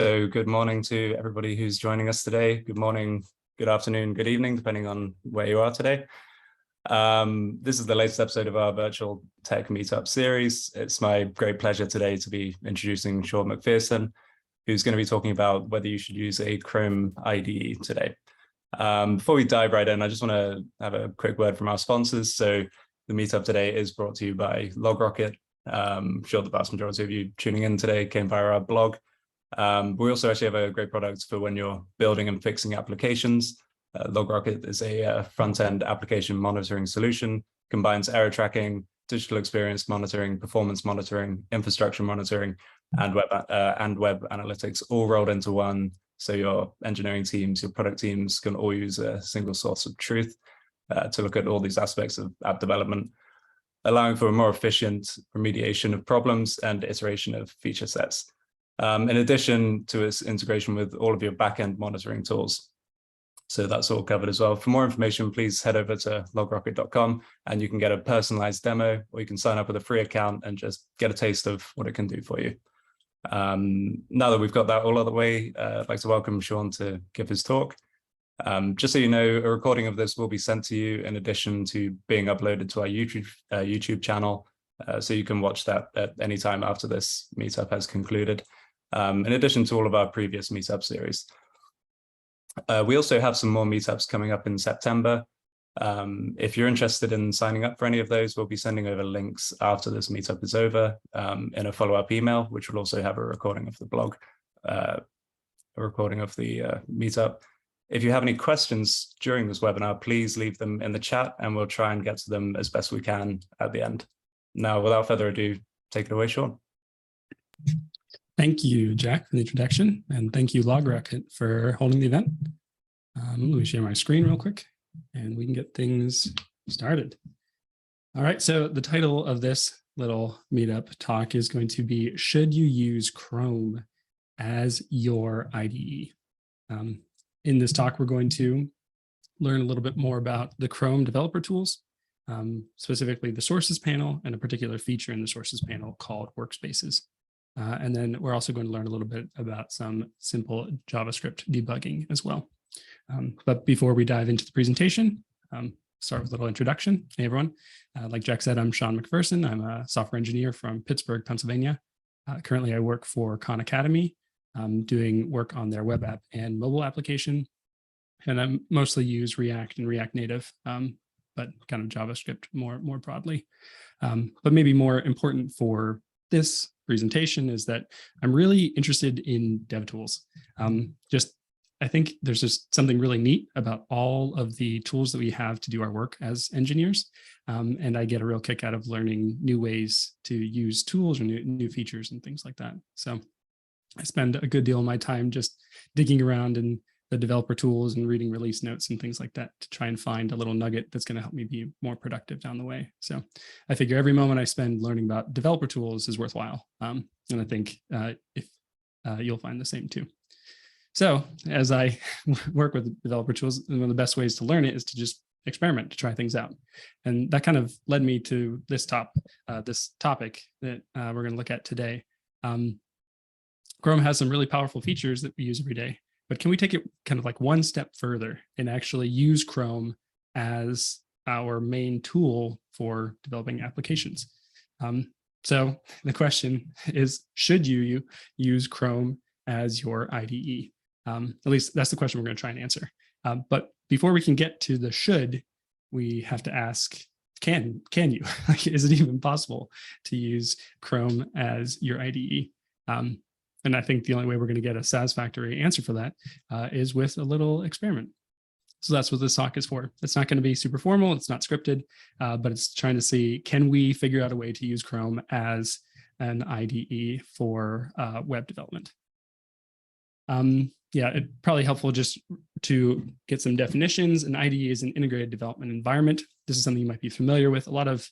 So good morning to everybody who's joining us today. Good morning, good afternoon, good evening, depending on where you are today. This is the latest episode of our virtual tech meetup series. It's my great pleasure today to be introducing Sean McPherson, who's going to be talking about whether you should use a Chrome IDE today. Before we dive right in, I just want to have a quick word from our sponsors. So the meetup today is brought to you by LogRocket. I'm sure the vast majority of you tuning in today came via our blog. We also actually have a great product for when you're building and fixing applications. LogRocket is a front-end application monitoring solution, combines error tracking, digital experience monitoring, performance monitoring, infrastructure monitoring, and web analytics all rolled into one. So your engineering teams, your product teams can all use a single source of truth to look at all these aspects of app development, allowing for a more efficient remediation of problems and iteration of feature sets. In addition to its integration with all of your backend monitoring tools. So that's all covered as well. For more information, please head over to logrocket.com and you can get a personalized demo, or you can sign up with a free account and just get a taste of what it can do for you. Now that we've got that all out of the way, I'd like to welcome Sean to give his talk. Just so you know, a recording of this will be sent to you in addition to being uploaded to our YouTube channel. So you can watch that at any time after this meetup has concluded. In addition to all of our previous meetup series. We also have some more meetups coming up in September. If you're interested in signing up for any of those, we'll be sending over links after this meetup is over in a follow-up email, which will also have a recording of the blog, a recording of the meetup. If you have any questions during this webinar, please leave them in the chat and we'll try and get to them as best we can at the end. Now, without further ado, take it away, Sean. Thank you, Jack, for the introduction, and thank you, LogRocket, for holding the event. Let me share my screen real quick, and we can get things started. All right, so the title of this little meetup talk is going to be, should you use Chrome as your IDE? In this talk, we're going to learn a little bit more about the Chrome developer tools, specifically the sources panel and a particular feature in the sources panel called Workspaces. And then we're also going to learn a little bit about some simple JavaScript debugging as well. But before we dive into the presentation, start with a little introduction. Hey, everyone. Like Jack said, I'm Sean McPherson. I'm a software engineer from Pittsburgh, Pennsylvania. Currently, I work for Khan Academy, doing work on their web app and mobile application. And I mostly use React and React Native, but kind of JavaScript more broadly. But maybe more important for this presentation is that I'm really interested in DevTools. I think there's just something really neat about all of the tools that we have to do our work as engineers. And I get a real kick out of learning new ways to use tools or new features and things like that. So I spend a good deal of my time just digging around in the developer tools and reading release notes and things like that to try and find a little nugget that's going to help me be more productive down the way. So I figure every moment I spend learning about developer tools is worthwhile. And I think if you'll find the same too. So as I work with developer tools, one of the best ways to learn it is to just experiment, to try things out. And that kind of led me to this topic that we're going to look at today. Chrome has some really powerful features that we use every day. But can we take it kind of like one step further and actually use Chrome as our main tool for developing applications? So the question is, should you use Chrome as your IDE? At least that's the question we're going to try and answer. But before we can get to the should, we have to ask, can you? Like, is it even possible to use Chrome as your IDE? And I think the only way we're going to get a satisfactory answer for that is with a little experiment. So that's what this talk is for. It's not going to be super formal. It's not scripted, but it's trying to see, can we figure out a way to use Chrome as an IDE for web development? Yeah, it's probably helpful just to get some definitions. An IDE is an integrated development environment. This is something you might be familiar with. A lot of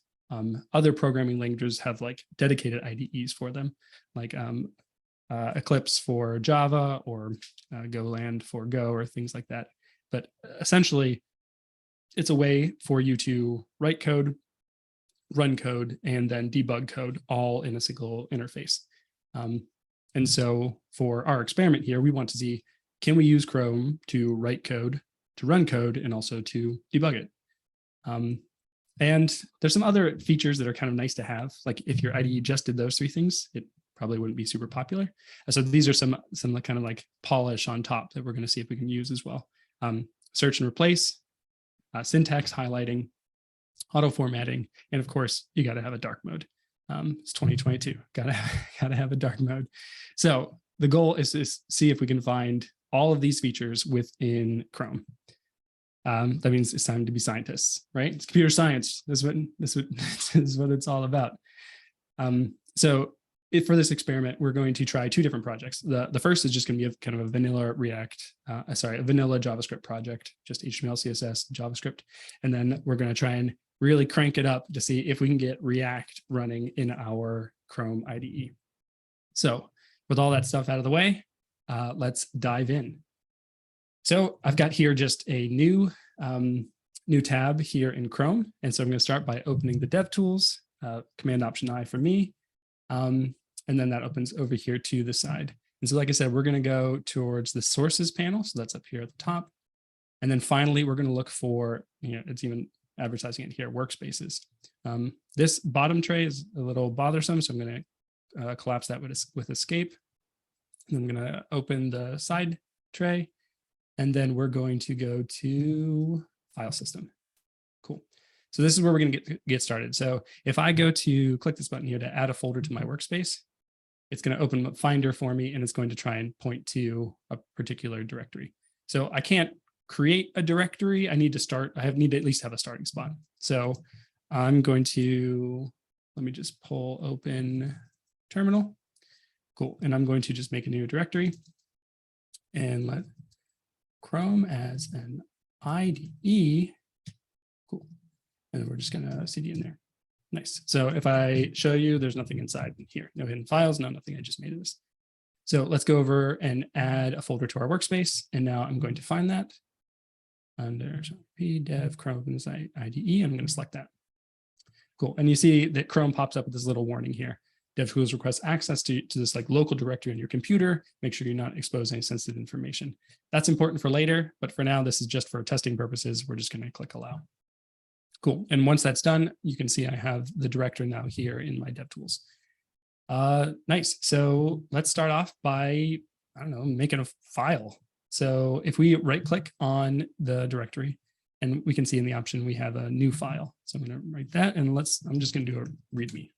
other programming languages have like dedicated IDEs for them, like Eclipse for Java or Golang for Go or things like that. But essentially, it's a way for you to write code, run code, and then debug code all in a single interface. And so for our experiment here, we want to see, can we use Chrome to write code, to run code, and also to debug it? And there's some other features that are kind of nice to have. Like if your IDE just did those 3 things, it probably wouldn't be super popular. So these are some kind of like polish on top that we're going to see if we can use as well. Search and replace, syntax highlighting, auto formatting, and of course, you got to have a dark mode. It's 2022, gotta have a dark mode. So the goal is to see if we can find all of these features within Chrome. That means it's time to be scientists, right? It's computer science. This is what it's all about. So for this experiment, we're going to try 2 different projects. The first is just going to be kind of a vanilla a vanilla JavaScript project, just HTML, CSS, JavaScript. And then we're going to try and really crank it up to see if we can get React running in our Chrome IDE. So with all that stuff out of the way, let's dive in. So I've got here just a new tab here in Chrome. And so I'm going to start by opening the DevTools, Command Option I for me. And then that opens over here to the side. And so like I said, we're going to go towards the sources panel. So that's up here at the top. And then finally, we're going to look for, it's even advertising it here, workspaces. This bottom tray is a little bothersome. So I'm going to collapse that with escape. And I'm going to open the side tray. And then we're going to go to file system. Cool. So this is where we're going to get started. So if I go to click this button here to add a folder to my workspace, it's going to open up Finder for me, and it's going to try and point to a particular directory. So I can't create a directory. I need to at least have a starting spot. So I'm going to, let me just pull open terminal. Cool. And I'm going to just make a new directory and let Chrome as an IDE. Cool. And then we're just going to cd in there. Nice. So if I show you, there's nothing inside here. No hidden files, nothing. I just made this. So let's go over and add a folder to our workspace. And now I'm going to find that under dev Chrome as IDE. I'm going to select that. Cool. And you see that Chrome pops up with this little warning here. DevTools requests access to this like local directory on your computer. Make sure you're not exposing any sensitive information. That's important for later, but for now, this is just for testing purposes. We're just going to click allow. Cool. And once that's done, you can see I have the directory now here in my DevTools. Nice. So let's start off by, making a file. So if we right click on the directory, and we can see in the option, we have a new file. So I'm going to write that, and I'm just going to do a README.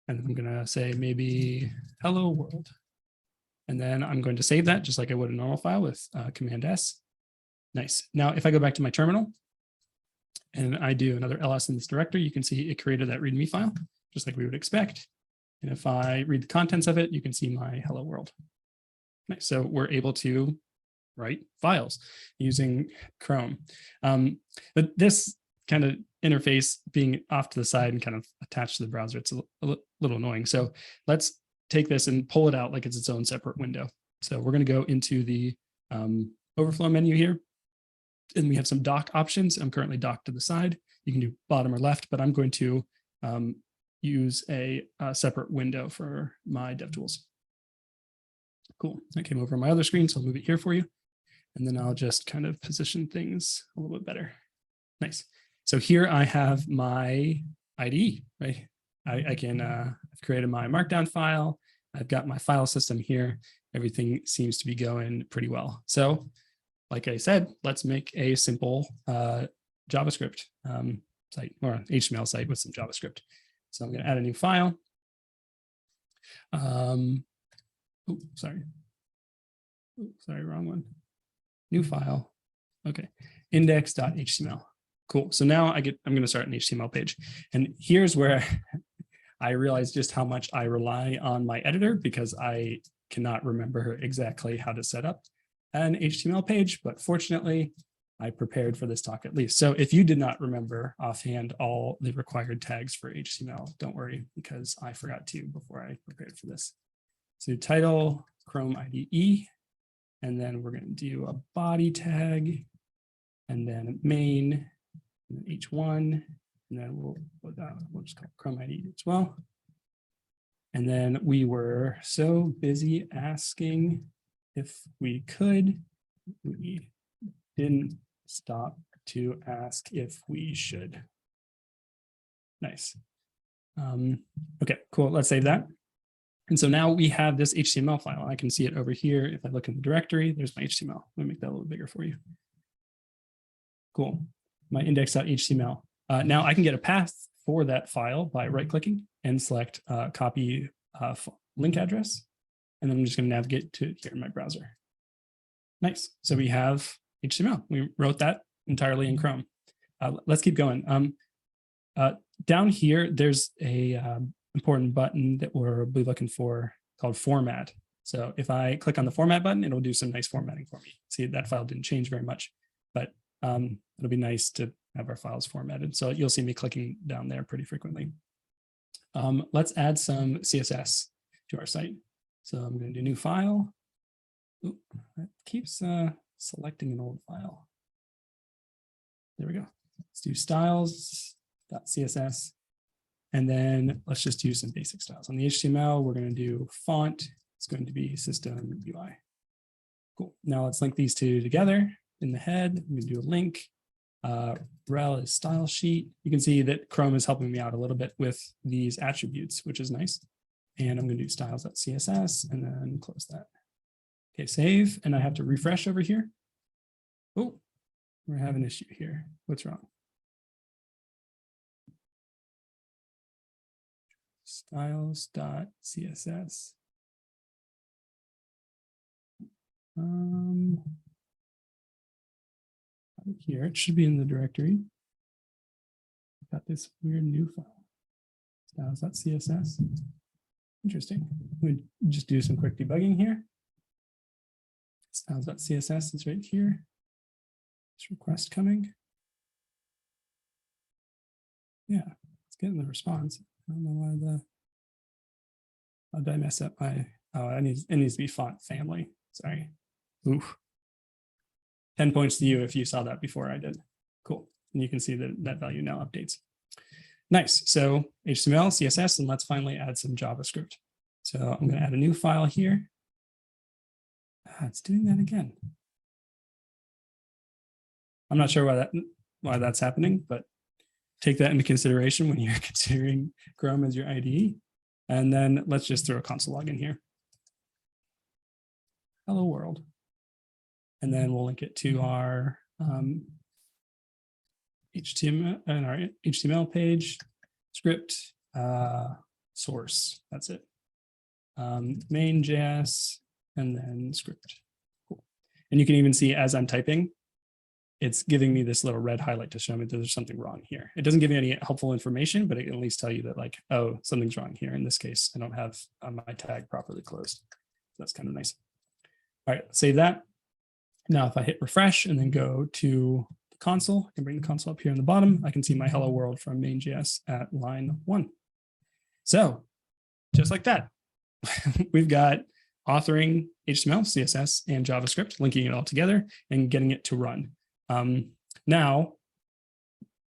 And I'm going to say maybe hello world. And then I'm going to save that just like I would a normal file with Command S. Nice. Now, if I go back to my terminal and I do another ls in this directory, you can see it created that README file, just like we would expect. And if I read the contents of it, you can see my hello world. Nice. So we're able to write files using Chrome. But this kind of interface being off to the side and kind of attached to the browser, it's a little annoying. So let's take this and pull it out like it's its own separate window. So we're going to go into the overflow menu here, and we have some dock options. I'm currently docked to the side. You can do bottom or left, but I'm going to use a separate window for my DevTools. Cool. That came over on my other screen, so I'll move it here for you. And then I'll just kind of position things a little bit better. Nice. So here I have my IDE, right? I've created my markdown file. I've got my file system here. Everything seems to be going pretty well. So like I said, let's make a simple JavaScript site or HTML site with some JavaScript. So I'm going to add a new file. Sorry, wrong one. New file. Okay, index.html. Cool. So now I'm going to start an HTML page. And here's where I realize just how much I rely on my editor, because I cannot remember exactly how to set up an HTML page, but fortunately I prepared for this talk at least. So if you did not remember offhand all the required tags for HTML, don't worry, because I forgot to before I prepared for this. So title, Chrome IDE, and then we're going to do a body tag, and then main, and then H1, and then we'll just call it Chrome IDE as well. And then we were so busy asking if we could, we didn't stop to ask if we should. Nice. Okay, cool. Let's save that. And so now we have this HTML file. I can see it over here. If I look in the directory, there's my HTML. Let me make that a little bigger for you. Cool. My index.html. Now I can get a path for that file by right-clicking and select copy link address. And then I'm just going to navigate to here in my browser. Nice. So we have HTML. We wrote that entirely in Chrome. Let's keep going. Down here, there's a important button that we're looking for called format. So if I click on the format button, it'll do some nice formatting for me. See, that file didn't change very much, but it'll be nice to have our files formatted. So you'll see me clicking down there pretty frequently. Let's add some CSS to our site. So I'm going to do new file. Ooh, that keeps selecting an old file. There we go. Let's do styles.css. And then let's just do some basic styles. On the HTML, we're going to do font. It's going to be system UI. Cool. Now let's link these two together in the head. I'm going to do a link. Rel is style sheet. You can see that Chrome is helping me out a little bit with these attributes, which is nice. And I'm going to do styles.css and then close that. Okay, save. And I have to refresh over here. Oh, we're having an issue here. What's wrong? Styles.css. Here, it should be in the directory. I've got this weird new file. Styles.css. Interesting. We just do some quick debugging here. Styles.css is right here. This request coming. Yeah, it's getting the response. I don't know why how did I mess up my, it needs to be font family. Sorry. Oof. 10 points to you if you saw that before I did. Cool. And you can see that that value now updates. Nice. So HTML, CSS, and let's finally add some JavaScript. So I'm going to add a new file here. It's doing that again. I'm not sure why that's happening, but take that into consideration when you're considering Chrome as your IDE. And then let's just throw a console log in here. Hello world. And then we'll link it to our HTML and our HTML page, script, source. That's it. Main.js and then script. Cool. And you can even see as I'm typing, it's giving me this little red highlight to show me that there's something wrong here. It doesn't give me any helpful information, but it can at least tell you that like, oh, something's wrong here. In this case, I don't have my tag properly closed. So that's kind of nice. All right, save that. Now, if I hit refresh and then go to the console, I can bring the console up here in the bottom. I can see my hello world from main.js at line 1. So just like that, we've got authoring HTML, CSS, and JavaScript, linking it all together and getting it to run. Now,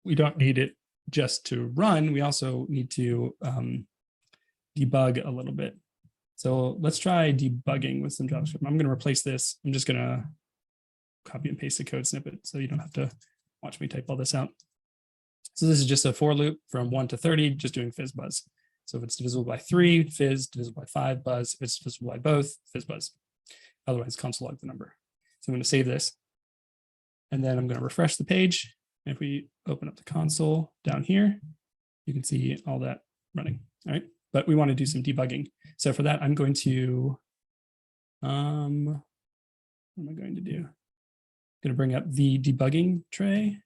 we don't need it just to run. We also need to debug a little bit. So let's try debugging with some JavaScript. I'm going to replace this. I'm just going to copy and paste the code snippet so you don't have to watch me type all this out. So this is just a for loop from 1 to 30, just doing fizz buzz. So if it's divisible by 3, fizz, divisible by 5, buzz. If it's divisible by both, fizz buzz. Otherwise, console log the number. So I'm going to save this. And then I'm going to refresh the page. And if we open up the console down here, you can see all that running. All right. But we want to do some debugging. So for that, I'm going to, what am I going to do? I'm going to bring up the debugging tray.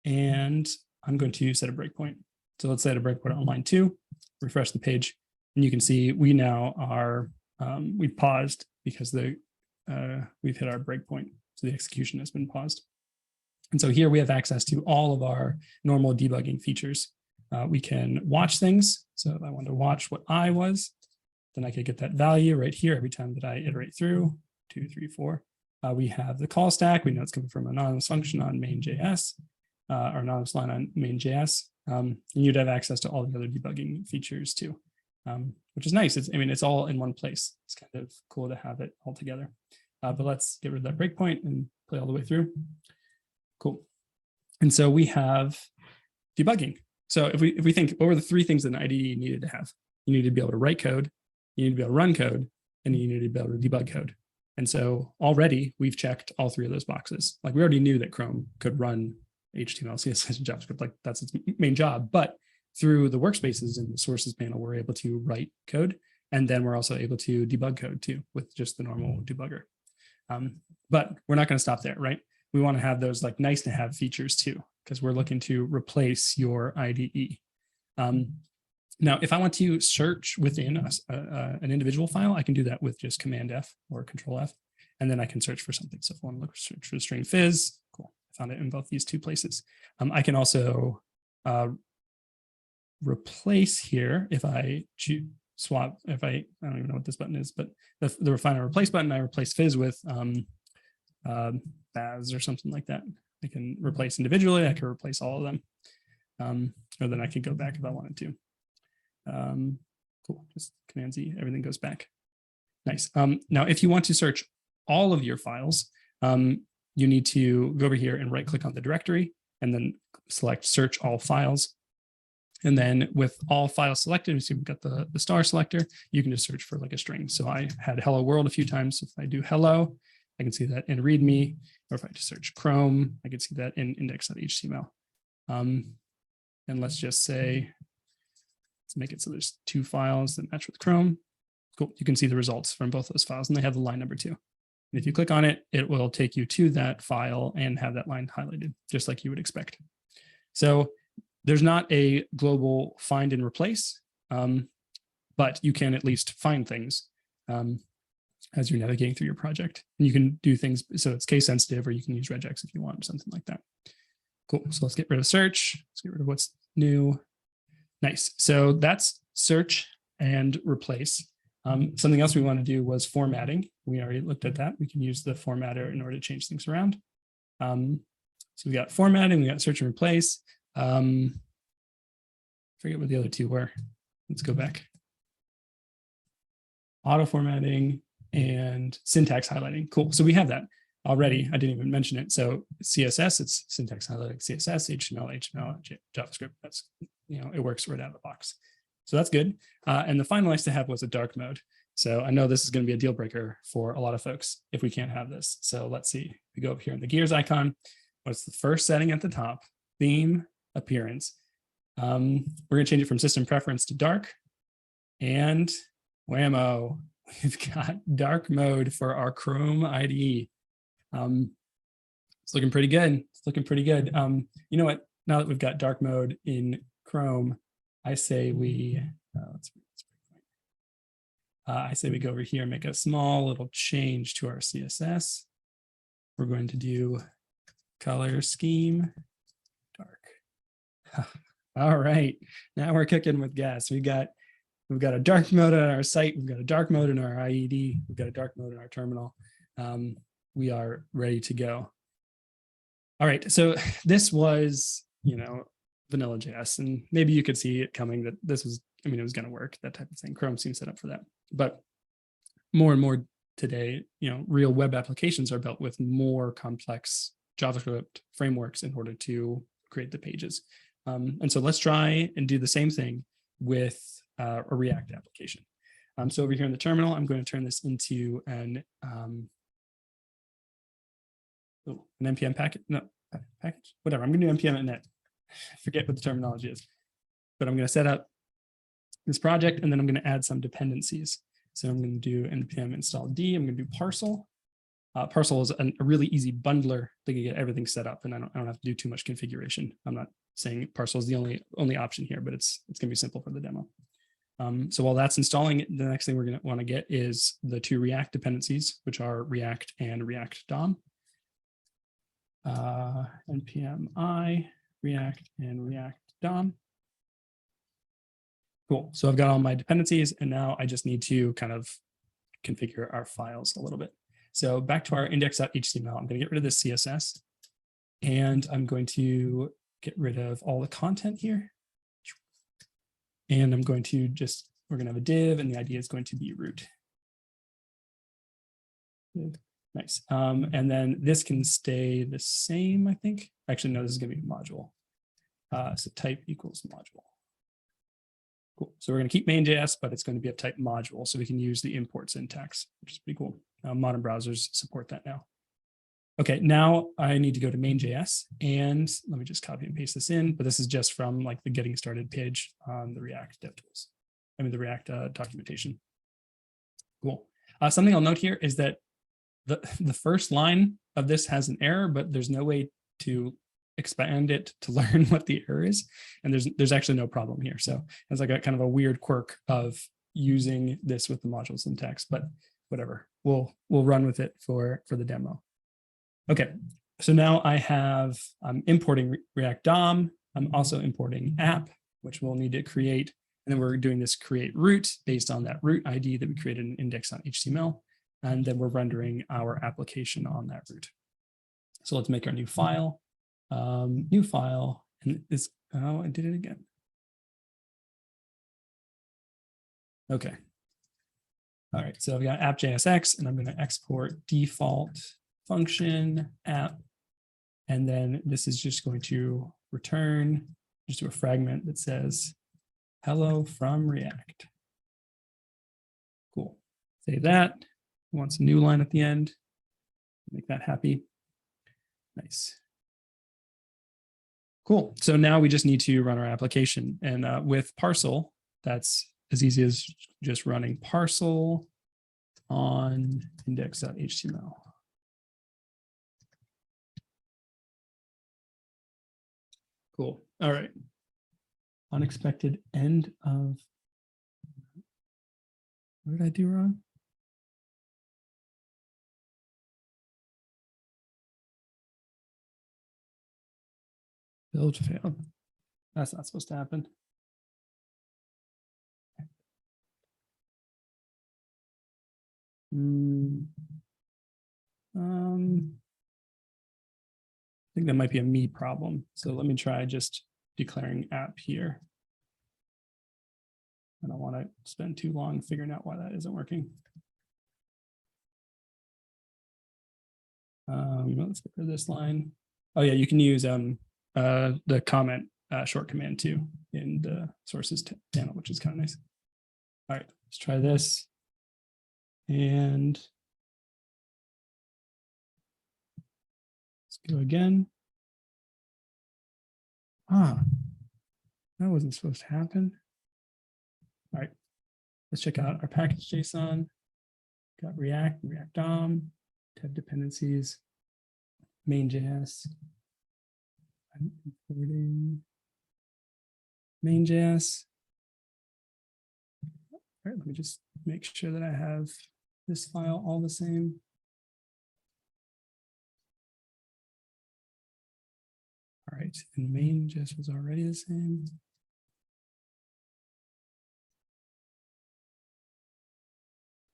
And I'm going to set a breakpoint. So let's set a breakpoint on line 2, refresh the page. And you can see we now are, we paused because we've hit our breakpoint. So the execution has been paused. And so here we have access to all of our normal debugging features. We can watch things. So if I want to watch what I was, then I could get that value right here every time that I iterate through 2, 3, 4. We have the call stack. We know it's coming from an anonymous function on main.js, or anonymous line on main.js. And you'd have access to all the other debugging features too. which is nice. It's all in one place. It's kind of cool to have it all together. But let's get rid of that breakpoint and play all the way through. Cool. And so we have debugging. So if we think, what were the three things that an IDE needed to have? You need to be able to write code, you need to be able to run code, and you need to be able to debug code. And so already we've checked all three of those boxes. Like we already knew that Chrome could run HTML, CSS, and JavaScript, like that's its main job. But through the workspaces and the sources panel, we're able to write code. And then we're also able to debug code too, with just the normal debugger. But we're not going to stop there, right? We want to have those like nice to have features too, because we're looking to replace your IDE. Now, if I want to search within an individual file, I can do that with just Command F or Control F, and then I can search for something. So if I want to look search for the string fizz, cool, I found it in both these two places. I can also replace here if I swap, if I don't even know what this button is, but the refine or replace button, I replace fizz with Baz or something like that. I can replace individually, I can replace all of them. Or then I could go back if I wanted to. Cool, just Command Z, everything goes back. Nice. Now, if you want to search all of your files, you need to go over here and right click on the directory and then select search all files. And then with all files selected, you see we've got the star selector, you can just search for like a string. So I had hello world a few times. So if I do hello, I can see that in README, or if I just search Chrome, I can see that in index.html. And let's just say, let's make it so there's two files that match with Chrome. Cool, you can see the results from both those files and they have the line number too. And if you click on it, it will take you to that file and have that line highlighted, just like you would expect. So there's not a global find and replace, but you can at least find things as you're navigating through your project. And you can do things, so it's case sensitive, or you can use regex if you want, something like that. Cool, so let's get rid of search. Let's get rid of what's new. Nice, so that's search and replace. Something else we want to do was formatting. We already looked at that. We can use the formatter in order to change things around. So we got formatting, we got search and replace. Forget what the other two were. Let's go back. Auto formatting and syntax highlighting. Cool. So we have that already. I didn't even mention it. So CSS, it's syntax highlighting, CSS, HTML, JavaScript. That's, it works right out of the box. So that's good. And the final nice to have was a dark mode. So I know this is going to be a deal breaker for a lot of folks if we can't have this. So let's see. We go up here in the gears icon. What's the first setting at the top? Theme, appearance. We're going to change it from system preference to dark. And whammo, we've got dark mode for our Chrome IDE. It's looking pretty good. It's looking pretty good. You know what? Now that we've got dark mode in Chrome, I say we go over here and make a small little change to our CSS. We're going to do color scheme dark. All right, now we're cooking with gas. We've got a dark mode on our site. We've got a dark mode in our IED. We've got a dark mode in our terminal. We are ready to go. All right, so this was, vanilla JS, and maybe you could see it coming that this was, it was going to work, that type of thing. Chrome seems set up for that. But more and more today, real web applications are built with more complex JavaScript frameworks in order to create the pages. And so let's try and do the same thing with a React application. So over here in the terminal, I'm going to turn this into an npm package. No, package, whatever. I'm going to do npm init. I forget what the terminology is, but I'm going to set up this project and then I'm going to add some dependencies. So I'm going to do npm install d. I'm going to do parcel. Parcel is a really easy bundler that can get everything set up, and I don't have to do too much configuration. I'm not saying parcel is the only option here, but it's going to be simple for the demo. So while that's installing, the next thing we're going to want to get is the two React dependencies, which are React and React DOM. npm I, React and React DOM. Cool. So I've got all my dependencies, and now I just need to kind of configure our files a little bit. So back to our index.html, I'm going to get rid of this CSS, and I'm going to get rid of all the content here. And I'm going to just we're going to have a div, and the ID is going to be root. Nice. And then this can stay the same, I think. Actually, no, this is going to be a module. So type equals module. Cool. So we're going to keep main.js, but it's going to be a type module. So we can use the import syntax, which is pretty cool. Modern browsers support that now. Okay, now I need to go to main.js, and let me just copy and paste this in, but this is just from like the getting started page on the React DevTools. I mean, the React documentation. Cool. Something I'll note here is that the first line of this has an error, but there's no way to expand it to learn what the error is. And there's actually no problem here. So it's like a kind of a weird quirk of using this with the module syntax, but whatever, we'll run with it for the demo. Okay, so now I'm importing React DOM. I'm also importing app, which we'll need to create. And then we're doing this create root based on that root ID that we created in index.html. And then we're rendering our application on that root. So let's make our new file. And it's, oh, I did it again. Okay. All right, so I've got app.jsx, and I'm going to export default function app. And then this is just going to return, just do a fragment that says, hello from React. Cool. Save that. We want some new line at the end. Make that happy. Nice. Cool. So now we just need to run our application. And with parcel, that's as easy as just running parcel on index.html. Cool. All right. Unexpected end of. What did I do wrong? Build failed. That's not supposed to happen. I think that might be a me problem. So let me try just declaring app here. I don't want to spend too long figuring out why that isn't working. Let's get rid of this line. Oh yeah, you can use the comment short command too in the sources panel, which is kind of nice. All right, let's try this. And let's go again. That wasn't supposed to happen. All right, let's check out our package JSON. Got React, React DOM, tab dependencies, main.js. I'm importing main.js. All right, let me just make sure that I have this file all the same. All right, and main.js was already the same.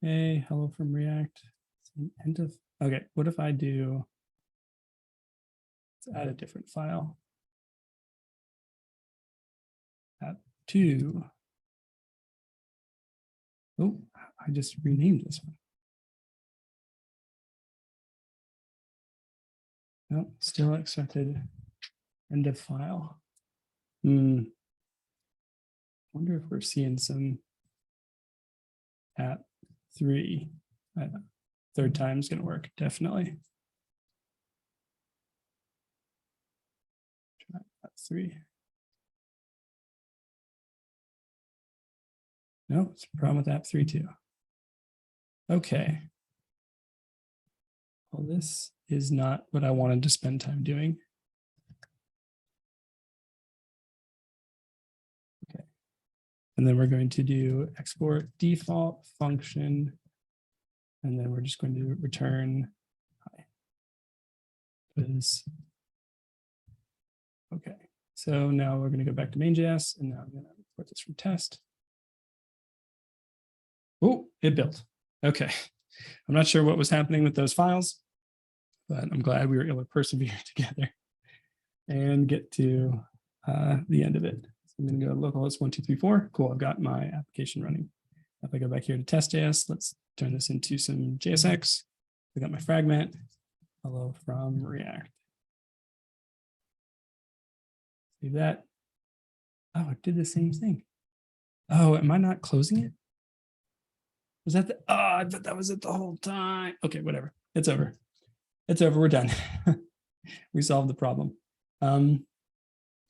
Hey, hello from React. End of, okay, what if I do, let's add a different file. App2. Oh, I just renamed this one. No, still expected end of file. Wonder if we're seeing some app3. Third time's gonna work, definitely. Try app3. No, it's a problem with app3 too. Okay. Well, this is not what I wanted to spend time doing. Okay. And then we're going to do export default function. And then we're just going to return hi. Okay. So now we're going to go back to main.js, and now I'm going to import this from test. Oh, it built. Okay. I'm not sure what was happening with those files, but I'm glad we were able to persevere together and get to the end of it. I'm going to go localhost 1234. Cool. I've got my application running. If I go back here to test.js, let's turn this into some JSX. I got my fragment. Hello from React. Save that. Oh, it did the same thing. Oh, am I not closing it? Was that the, oh, I bet that was it the whole time. Okay, whatever. It's over. It's over. We're done. We solved the problem.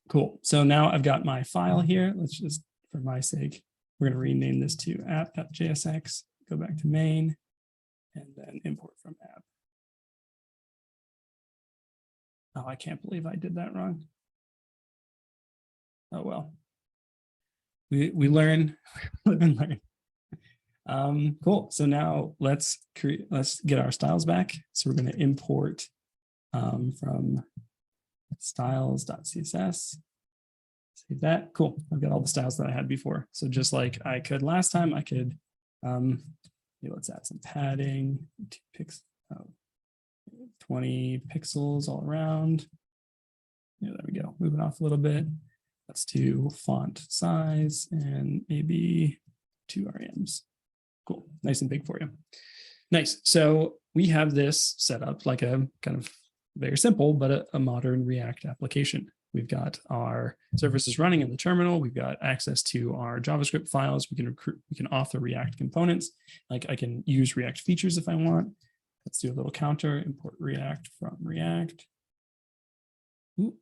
Cool. So now I've got my file here. Let's just, for my sake, we're going to rename this to app.jsx, go back to main, and then import from app. Oh, I can't believe I did that wrong. Oh, well. We learn, live and learn. Cool. So now let's get our styles back. So we're going to import from styles.css. Save that. Cool. I've got all the styles that I had before. So just like I could last time, I could, let's add some padding, 20 pixels all around. Yeah, there we go. Moving off a little bit. Let's do font size and maybe 2 REMs. Cool. Nice and big for you. Nice. So we have this set up like a kind of very simple, but a modern React application. We've got our services running in the terminal. We've got access to our JavaScript files. We can author React components. Like I can use React features if I want. Let's do a little counter, import React from React. Ooh.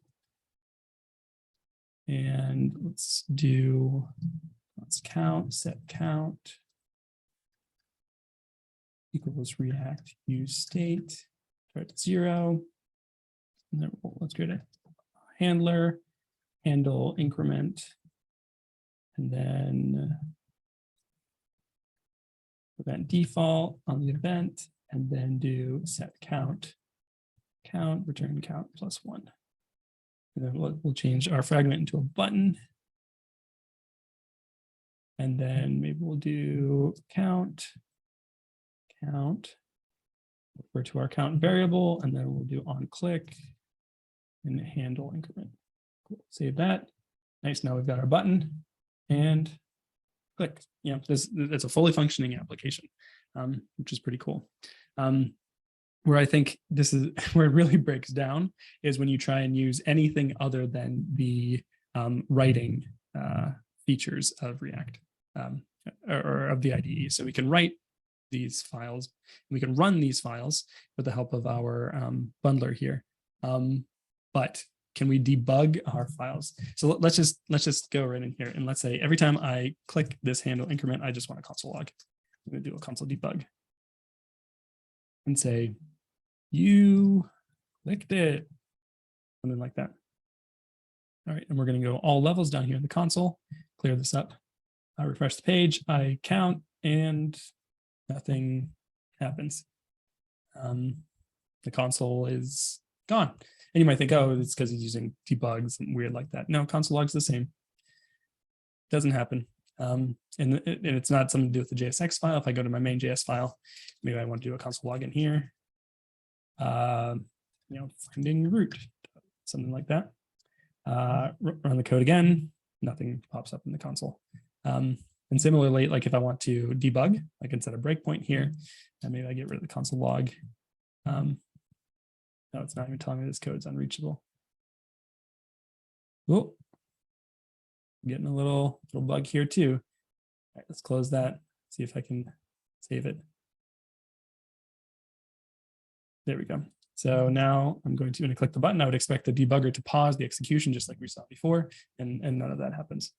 And let's count, set count equals React use state, start to 0. And then let's create a handler, handle increment, and then event default on the event, and then do set count, return count +1. And then we'll change our fragment into a button. And then maybe we'll do count, refer to our count variable, and then we'll do on click and handle increment. Cool. Save that. Nice. Now we've got our button and click. Yeah, it's a fully functioning application, which is pretty cool. Where I think this is where it really breaks down is when you try and use anything other than the writing features of React or of the IDE. So we can write these files, we can run these files with the help of our bundler here. But can we debug our files? So let's just go right in here and let's say every time I click this handle increment, I just want a console log. I'm going to do a console debug and say, you clicked it, something like that. All right, and we're going to go all levels down here in the console, clear this up. I refresh the page, I count, and nothing happens. The console is gone. And you might think, oh, it's because he's using debugs and weird like that. No, console log's the same. Doesn't happen. And it's not something to do with the JSX file. If I go to my main.js file, maybe I want to do a console log in here. Finding root, something like that. Run the code again, nothing pops up in the console. And similarly, like if I want to debug, I can set a breakpoint here, and maybe I get rid of the console log. No, it's not even telling me this code is unreachable. Oh, getting a little bug here too. All right, let's close that. See if I can save it. There we go. So now I'm going to, when I click the button, I would expect the debugger to pause the execution just like we saw before, and none of that happens.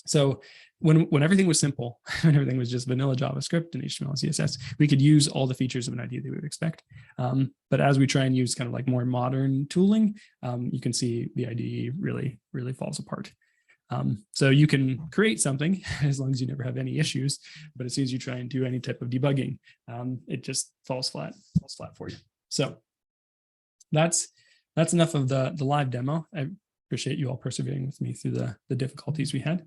So when everything was simple, when everything was just vanilla JavaScript and HTML and CSS, we could use all the features of an IDE that we would expect. But as we try and use kind of like more modern tooling, you can see the IDE really falls apart. So you can create something as long as you never have any issues, but as soon as you try and do any type of debugging, it just falls flat for you. So that's enough of the live demo. I appreciate you all persevering with me through the difficulties we had.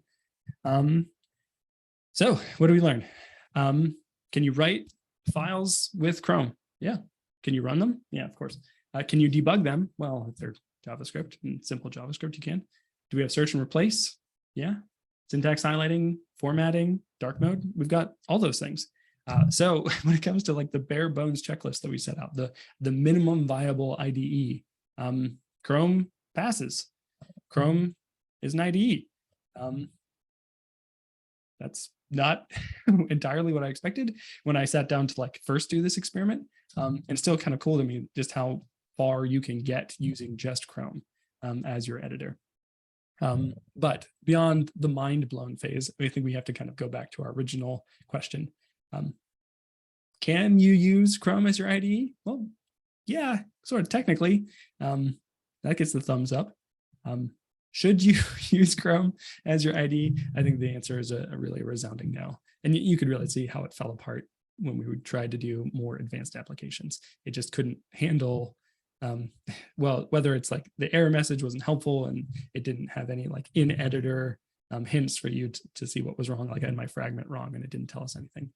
So what do we learn? Can you write files with Chrome? Yeah. Can you run them? Yeah, of course. Can you debug them? Well, if they're JavaScript and simple JavaScript, you can. Do we have search and replace? Yeah. Syntax highlighting, formatting, dark mode. We've got all those things. So when it comes to like the bare bones checklist that we set out, the minimum viable IDE, Chrome passes. Chrome is an IDE. That's not entirely what I expected when I sat down to like first do this experiment. And still kind of cool to me just how far you can get using just Chrome as your editor. But beyond the mind blown phase, I think we have to kind of go back to our original question. Can you use Chrome as your IDE? Well, yeah, sort of technically. That gets the thumbs up. Should you use Chrome as your IDE? I think the answer is a really resounding no. And you could really see how it fell apart when we tried to do more advanced applications. It just couldn't handle, well, whether it's like the error message wasn't helpful and it didn't have any like in editor hints for you to see what was wrong. Like I had my fragment wrong and it didn't tell us anything.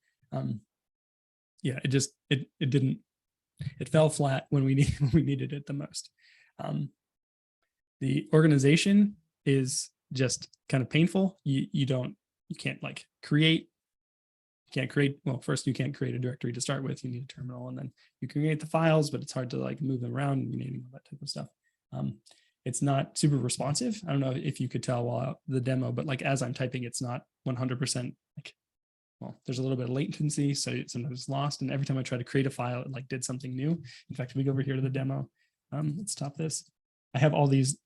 Yeah, it fell flat when we needed it the most. The organization is just kind of painful. You can't create, well, first you can't create a directory to start with. You need a terminal, and then you can create the files, but it's hard to like move them around and renaming all that type of stuff. It's not super responsive. I don't know if you could tell while the demo, but like as I'm typing, it's not 100% like, well, there's a little bit of latency, so sometimes it's lost. And every time I try to create a file, it like did something new. In fact, if we go over here to the demo, let's stop this. I have all these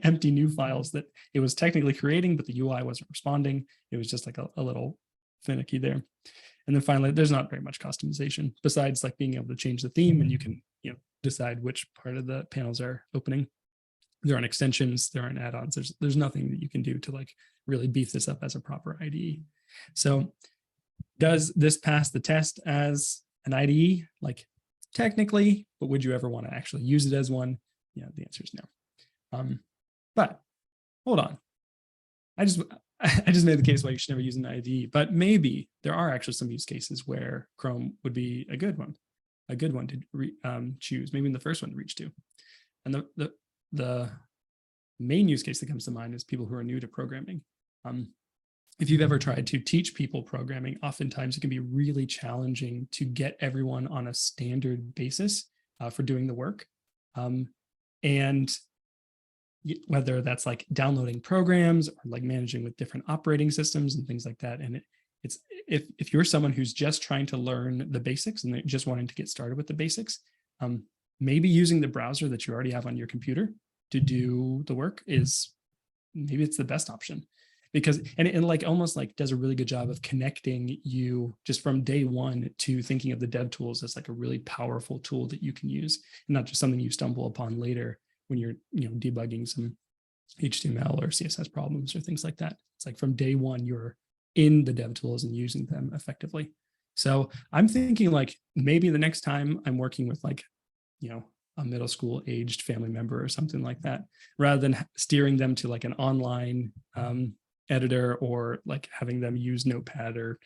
empty new files that it was technically creating, but the UI wasn't responding. It was just like a little finicky there. And then finally, there's not very much customization besides like being able to change the theme, and you can decide which part of the panels are opening. There aren't extensions, there aren't add-ons. There's nothing that you can do to like really beef this up as a proper IDE. So does this pass the test as an IDE? Like technically, but would you ever want to actually use it as one? Yeah, the answer is no. But hold on. I just made the case why you should never use an IDE, but maybe there are actually some use cases where Chrome would be a good one to choose, maybe in the first one to reach to. And the main use case that comes to mind is people who are new to programming. If you've ever tried to teach people programming, oftentimes it can be really challenging to get everyone on a standard basis for doing the work. And whether that's like downloading programs or like managing with different operating systems and things like that. And it's if you're someone who's just trying to learn the basics and they're just wanting to get started with the basics, maybe using the browser that you already have on your computer to do the work is maybe it's the best option. Because and like almost like does a really good job of connecting you just from day one to thinking of the DevTools as like a really powerful tool that you can use, and not just something you stumble upon later when you're debugging some HTML or CSS problems or things like that. It's like from day one you're in the DevTools and using them effectively. So I'm thinking like maybe the next time I'm working with like a middle school aged family member or something like that, rather than steering them to like an online editor or like having them use Notepad or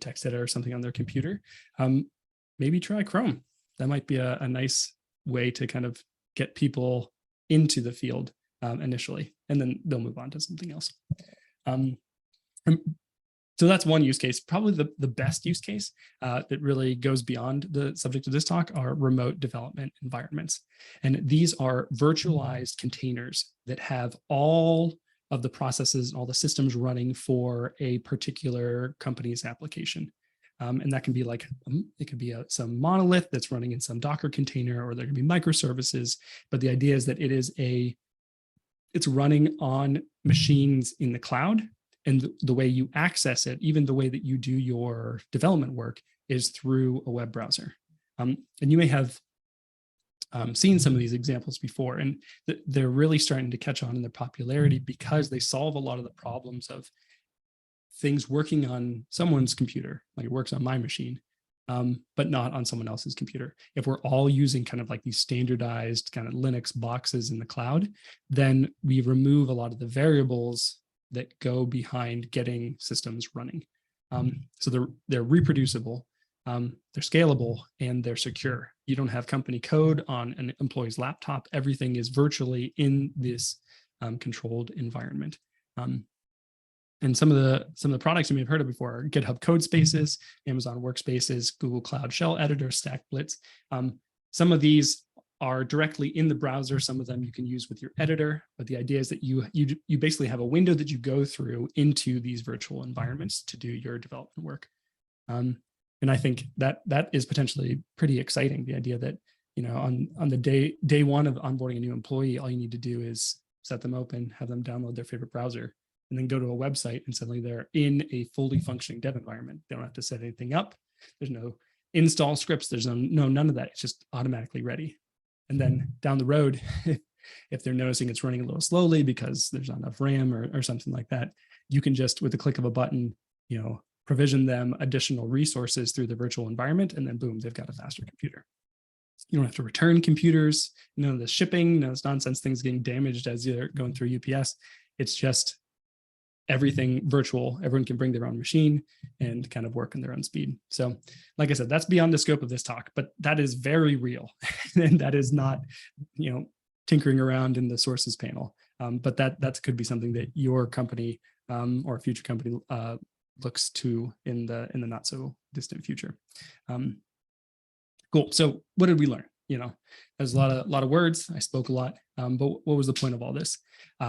text editor or something on their computer, maybe try Chrome. That might be a nice way to kind of get people into the field initially, and then they'll move on to something else. So that's one use case. Probably the best use case that really goes beyond the subject of this talk are remote development environments. And these are virtualized containers that have all of the processes, all the systems running for a particular company's application. And that can be like, it could be some monolith that's running in some Docker container, or there can be microservices. But the idea is that it's running on machines in the cloud. And the way you access it, even the way that you do your development work, is through a web browser. And you may have seen some of these examples before, and they're really starting to catch on in their popularity because they solve a lot of the problems of things working on someone's computer, like it works on my machine, but not on someone else's computer. If we're all using kind of like these standardized kind of Linux boxes in the cloud, then we remove a lot of the variables that go behind getting systems running. So they're reproducible, they're scalable, and they're secure. You don't have company code on an employee's laptop. Everything is virtually in this controlled environment. And some of the products you may have heard of before are GitHub Codespaces, Amazon Workspaces, Google Cloud Shell Editor, Stack Blitz. Some of these are directly in the browser. Some of them you can use with your editor, but the idea is that you basically have a window that you go through into these virtual environments to do your development work. And I think that is potentially pretty exciting. The idea that, you know, on the day one of onboarding a new employee, all you need to do is set them open, have them download their favorite browser, and then go to a website, and suddenly they're in a fully functioning dev environment. They don't have to set anything up. There's no install scripts. There's none of that. It's just automatically ready. And then down the road, if they're noticing it's running a little slowly because there's not enough RAM or something like that, you can just, with the click of a button, you know, provision them additional resources through the virtual environment, and then boom, they've got a faster computer. You don't have to return computers, none of the shipping, none of this nonsense, things getting damaged as you're going through UPS. It's just everything virtual. Everyone can bring their own machine and kind of work in their own speed. So like I said, that's beyond the scope of this talk, but that is very real. And that is not, you know, tinkering around in the sources panel. But that could be something that your company or a future company looks to in the not so distant future. Cool. So what did we learn? You know, there's a lot of words. I spoke a lot, but what was the point of all this?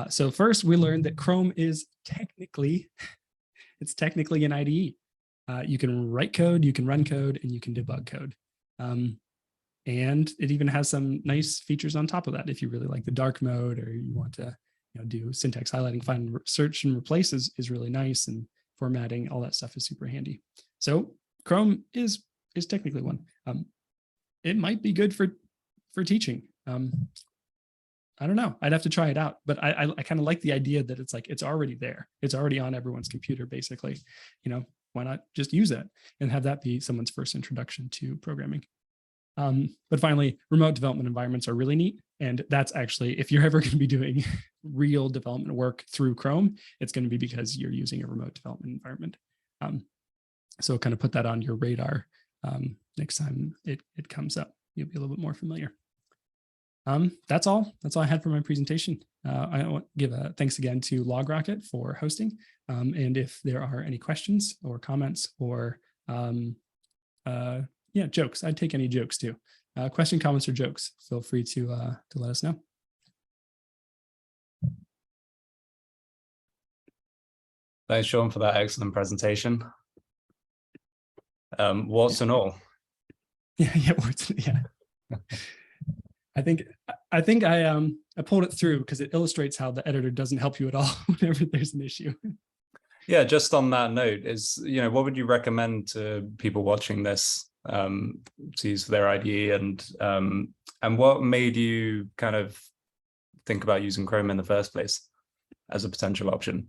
So first, we learned that Chrome is technically an IDE. You can write code, you can run code, and you can debug code. And it even has some nice features on top of that. If you really like the dark mode, or you want to, you know, do syntax highlighting, find, search, and replace is really nice, and formatting, all that stuff is super handy. So Chrome is technically one. It might be good for teaching. I don't know. I'd have to try it out, but I kind of like the idea that it's like, it's already there. It's already on everyone's computer, basically. You know, why not just use it and have that be someone's first introduction to programming? But finally, remote development environments are really neat. And that's actually, if you're ever going to be doing real development work through Chrome, it's going to be because you're using a remote development environment. So kind of put that on your radar. Next time it comes up, you'll be a little bit more familiar. That's all I had for my presentation. I want to give a thanks again to LogRocket for hosting. And if there are any questions or comments or jokes, I'd take any jokes too. Question, comments, or jokes, feel free to let us know. Thanks, Sean, for that excellent presentation. Warts and all. Yeah, warts. Yeah. I think I pulled it through because it illustrates how the editor doesn't help you at all whenever there's an issue. Yeah, just on that note, what would you recommend to people watching this to use for their IDE, and what made you kind of think about using Chrome in the first place as a potential option?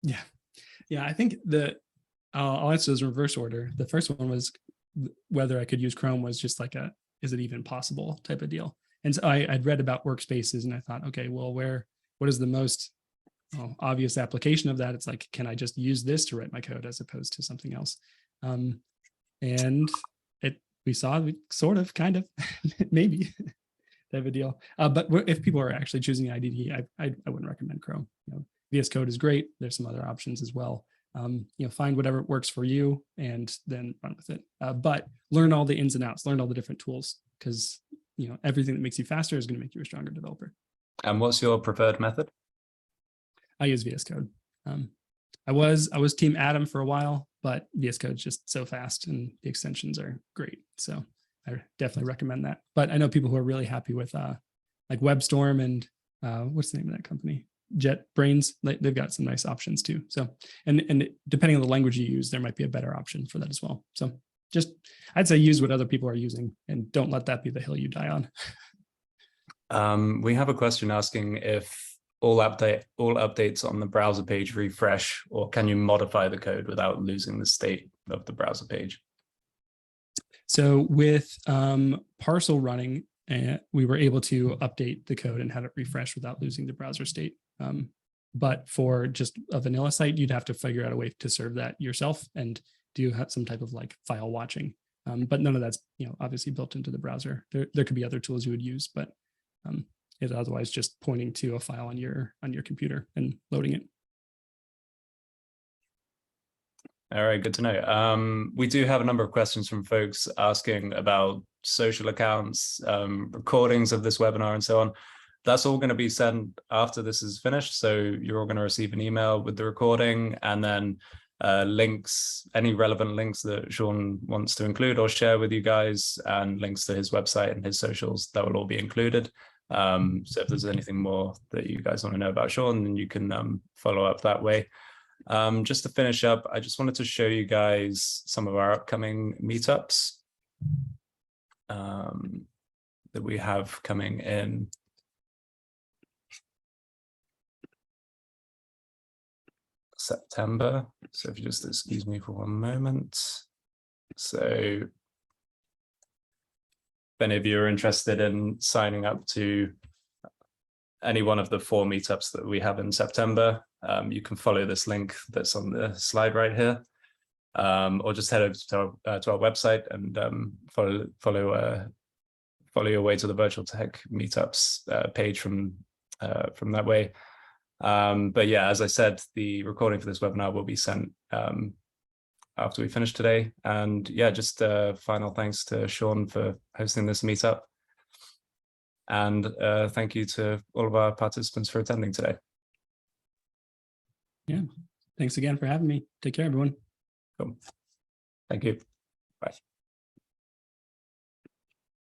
Yeah, I think I'll answer those in reverse order. The first one was whether I could use Chrome was just like is it even possible type of deal. And so I'd read about workspaces and I thought, okay, well, what is the most obvious application of that? It's like, can I just use this to write my code as opposed to something else? And we sort of, kind of, maybe type of deal. But if people are actually choosing IDE, I wouldn't recommend Chrome. You know, VS Code is great. There's some other options as well. Find whatever works for you and then run with it. But learn all the ins and outs, learn all the different tools, because everything that makes you faster is going to make you a stronger developer. And what's your preferred method? I use VS Code. I was Team Atom for a while, but VS Code is just so fast and the extensions are great. So I definitely recommend that. But I know people who are really happy with like WebStorm and what's the name of that company? JetBrains. They've got some nice options too. So, and depending on the language you use, there might be a better option for that as well. So I'd say use what other people are using and don't let that be the hill you die on. We have a question asking if all updates on the browser page refresh, or can you modify the code without losing the state of the browser page? So with Parcel running, we were able to update the code and have it refresh without losing the browser state. But for just a vanilla site, you'd have to figure out a way to serve that yourself and do have some type of like file watching. But none of that's obviously built into the browser. There could be other tools you would use, but is otherwise just pointing to a file on your computer and loading it. All right, good to know. We do have a number of questions from folks asking about social accounts, recordings of this webinar and so on. That's all going to be sent after this is finished. So you're all going to receive an email with the recording, and then links, any relevant links that Sean wants to include or share with you guys, and links to his website and his socials, that will all be included. So if there's anything more that you guys want to know about Sean, then you can follow up that way. Just to finish up, I just wanted to show you guys some of our upcoming meetups that we have coming in September. So if you just excuse me for one moment. So if any of you are interested in signing up to any one of the 4 meetups that we have in September, you can follow this link that's on the slide right here, or just head over to our website and follow your way to the Virtual Tech Meetups page from that way. But yeah, as I said, the recording for this webinar will be sent after we finish today. And yeah, just final thanks to Sean for hosting this meetup. And thank you to all of our participants for attending today. Yeah, thanks again for having me. Take care, everyone. Cool. Thank you. Bye.